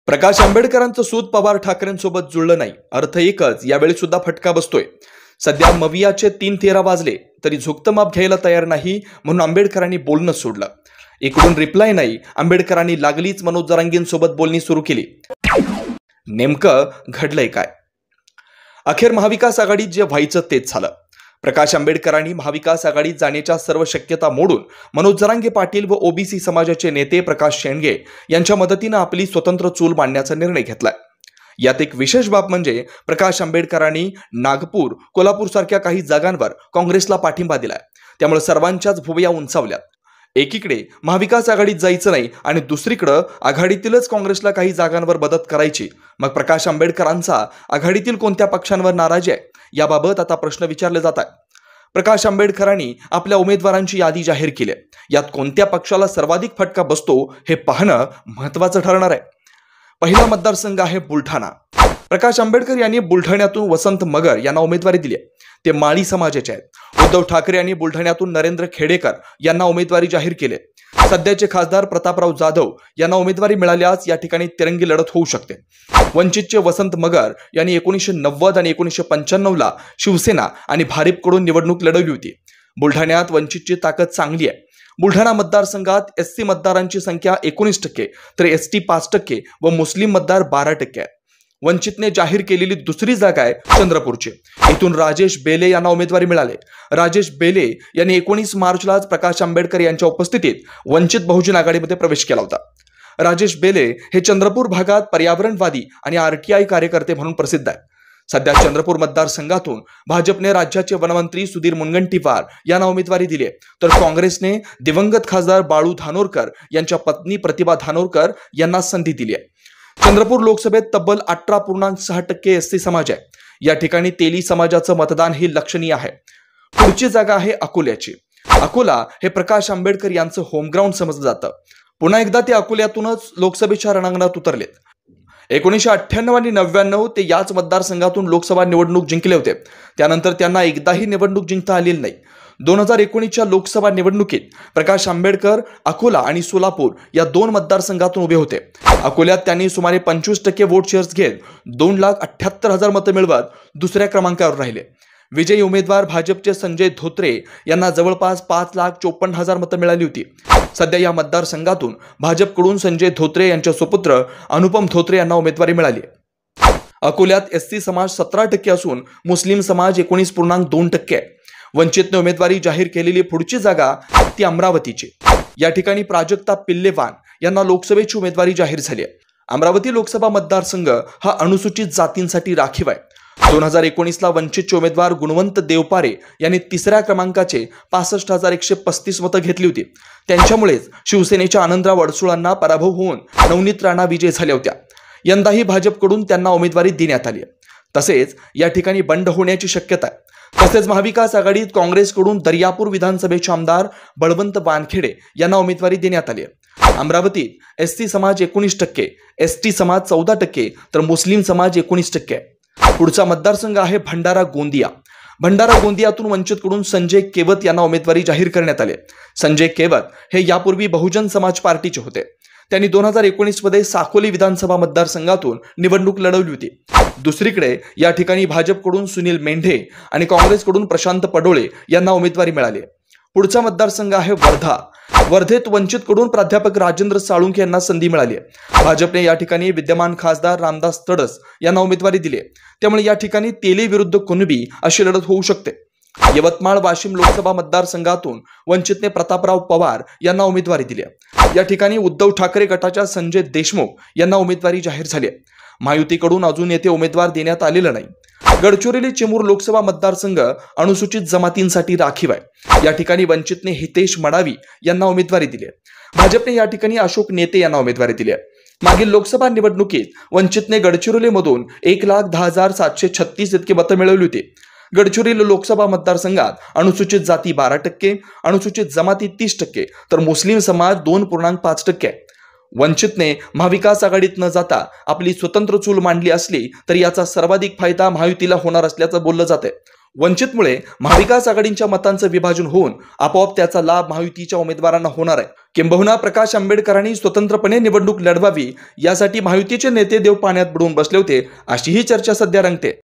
प्रकाश आंबेडकरांचं सूत पवार ठाकरेंसोबत जुळलं नाही. अर्थ एकच, यावेळी सुद्धा फटका बसतोय. सध्या मवियाचे 3:13 वाजले तरी झुकतं माप घ्यायला तयार नाही, म्हणून आंबेडकरांनी बोलणं सोडलं. इकडून रिप्लाय नाही, आंबेडकरांनी लागलीच मनोज जरांगेंसोबत बोलणी सुरू केली. नेमकं घडलंय काय? अखेर महाविकास आघाडीत जे व्हायचं तेच झालं. प्रकाश आंबेडकरांनी महाविकास आघाडीत जाण्याच्या सर्व शक्यता मोडून मनोज जरांगे पाटील व ओबीसी समाजाचे नेते प्रकाश शेंडगे यांच्या मदतीनं आपली स्वतंत्र चूल मांडण्याचा निर्णय घेतलाय. यात एक विशेष बाब म्हणजे प्रकाश आंबेडकरांनी नागपूर, कोल्हापूर सारख्या काही जागांवर काँग्रेसला पाठिंबा दिलाय. त्यामुळे सर्वांच्याच भुवया उंचावल्यात. एकीकडे महाविकास आघाडीत जायचं नाही आणि दुसरीकडे आघाडीतीलच काँग्रेसला काही जागांवर मदत करायची. मग प्रकाश आंबेडकरांचा आघाडीतील कोणत्या पक्षांवर नाराजी आहे, याबाबत आता प्रश्न विचारले जात आहेत. प्रकाश आंबेडकरांनी आपल्या उमेदवारांची यादी जाहीर केली. यात कोणत्या पक्षाला सर्वाधिक फटका बसतो हे पाहणं महत्त्वाचं ठरणार आहे. पहिला मतदारसंघ आहे बुलढाणा. प्रकाश आंबेडकर यांनी बुलढाण्यातून वसंत मगर यांना उमेदवारी दिली. ते माळी समाजाचे आहेत. उद्धव ठाकरे यांनी बुलढाण्यातून नरेंद्र खेडेकर यांना उमेदवारी जाहीर केली. सध्याचे खासदार प्रतापराव जाधव यांना उमेदवारी मिळाल्यास या ठिकाणी तिरंगी लढत होऊ शकते. वंचितचे वसंत मगर यांनी 1990 आणि 1995ला शिवसेना आणि भारिपकडून निवडणूक लढवली होती. बुलढाण्यात वंचितची ताकद चांगली आहे. बुलढाणा मतदारसंघात एससी मतदारांची संख्या 19% तर एसटी 5% व मुस्लिम मतदार 12% आहे. वंचितने जाहीर केलेली दुसरी जागा आहे चंद्रपूरची. इथून राजेश बेले यांना उमेदवारी मिळाली. राजेश बेले यांनी 19 मार्चलाच प्रकाश आंबेडकर यांच्या उपस्थितीत वंचित बहुजन आघाडीमध्ये प्रवेश केला होता. राजेश बेले हे चंद्रपूर भागात पर्यावरणवादी आणि आरटीआय कार्यकर्ते म्हणून प्रसिद्ध आहेत. सध्या चंद्रपूर मतदारसंघातून भाजपने राज्याचे वनमंत्री सुधीर मुनगंटीवार यांना उमेदवारी दिली, तर काँग्रेसने दिवंगत खासदार बाळू धानोरकर यांच्या पत्नी प्रतिभा धानोरकर यांना संधी दिली आहे. चंद्रपूर लोकसभेत तब्बल 18.6% एसटी समाज आहे. या ठिकाणी तेली समाजाचं मतदान हे लक्षणीय आहे. पुढची जागा आहे अकोल्याची. अकोला हे प्रकाश आंबेडकर यांचं होमग्राऊंड समजलं जातं. पुन्हा एकदा ते अकोल्यातूनच लोकसभेच्या रणांगणात उतरलेत. 1998 आणि 99 ते याच मतदारसंघातून लोकसभा निवडणूक जिंकले होते. त्यानंतर त्यांना एकदाही निवडणूक जिंकता आलेली नाही. 2019च्या लोकसभा निवडणुकीत प्रकाश आंबेडकर अकोला आणि सोलापूर या 2 मतदारसंघातून उभे होते. अकोल्यात त्यांनी सुमारे 25% वोट शेअर्स घेत 2,78,000 मतं मिळवत दुसऱ्या क्रमांकावर राहिले. विजयी उमेदवार भाजपचे संजय धोत्रे यांना जवळपास 5,54,000 मतं मिळाली होती. सध्या या मतदारसंघातून भाजपकडून संजय धोत्रे यांच्या सुपुत्र अनुपम धोत्रे यांना उमेदवारी मिळाली. अकोल्यात एससी समाज 17% असून मुस्लिम समाज 19.2% आहे. वंचितने उमेदवारी जाहीर केलेली पुढची जागा ती अमरावतीची. या ठिकाणी प्राजक्ता पिल्लेवान यांना लोकसभेची उमेदवारी जाहीर झाली आहे. अमरावती लोकसभा मतदारसंघ हा अनुसूचित जातींसाठी राखीव आहे. 2019ला वंचितचे उमेदवार गुणवंत देवपारे यांनी 3ऱ्या क्रमांकाचे 65,135 मतं घेतली होती. त्यांच्यामुळेच शिवसेनेच्या आनंदराव अडसुळांना पराभव होऊन नवनीत राणा विजय झाल्या होत्या. यंदाही भाजपकडून त्यांना उमेदवारी देण्यात आली आहे. तसेच या ठिकाणी बंड होण्याची शक्यता आहे. तसेच महाविकास आघाडीत काँग्रेसकडून दर्यापूर विधानसभेचे आमदार बळवंत वानखेडे यांना उमेदवारी देण्यात आली आहे. अमरावतीत एसटी समाज 19%, एसटी समाज 14% तर मुस्लिम समाज 19% आहे. पुढचा मतदारसंघ आहे भंडारा गोंदिया. भंडारा गोंदियातून वंचितकडून संजय केवत यांना उमेदवारी जाहीर करण्यात आली. संजय केवत हे यापूर्वी बहुजन समाज पार्टीचे होते. त्यांनी 2019 मध्ये साकोली विधानसभा मतदारसंघातून निवडणूक लढवली होती. दुसरीकडे या ठिकाणी भाजपकडून सुनील मेंढे आणि काँग्रेसकडून प्रशांत पडोळे यांना उमेदवारी मिळाली. पुढचा मतदारसंघ आहे वर्धा. वर्धेत वंचितकडून प्राध्यापक राजेंद्र साळुंखे यांना संधी मिळाली. भाजपने या ठिकाणी विद्यमान खासदार रामदास तडस यांना उमेदवारी दिली. त्यामुळे या ठिकाणी तेली विरुद्ध कुणबी अशी लढत होऊ शकते. यवतमाळ वाशिम लोकसभा मतदारसंघातून वंचितने प्रतापराव पवार यांना उमेदवारी दिली. या ठिकाणी उद्धव ठाकरे गटाच्या संजय देशमुख यांना उमेदवारी जाहीर झाली. महायुतीकडून अजून येथे उमेदवार देण्यात आलेला नाही. गडचिरोली चिमूर लोकसभा मतदारसंघ अनुसूचित जमातींसाठी राखीव आहे. या ठिकाणी वंचितने हितेश मडावी यांना उमेदवारी दिली. भाजपने या ठिकाणी अशोक नेते यांना उमेदवारी दिली. मागील लोकसभा निवडणुकीत वंचितने गडचिरोलीमधून 1,10,736 इतकी मतं मिळवली होती. गडचिरोली लोकसभा मतदारसंघात अनुसूचित जाती 12%, अनुसूचित जमाती 30% तर मुस्लिम समाज 2.5% आहे. वंचितने महाविकास आघाडीत न जाता आपली स्वतंत्र चूल मांडली असली तरी याचा सर्वाधिक फायदा महायुतीला होणार असल्याचं बोललं जाते. वंचितमुळे महाविकास आघाडीच्या मतांचं विभाजन होऊन आपोआप त्याचा लाभ महायुतीच्या उमेदवारांना होणार आहे. किंबहुना प्रकाश आंबेडकरांनी स्वतंत्रपणे निवडणूक लढवावी यासाठी महायुतीचे नेते देव पाण्यात बुडून बसले होते, अशीही चर्चा सध्या रंगते.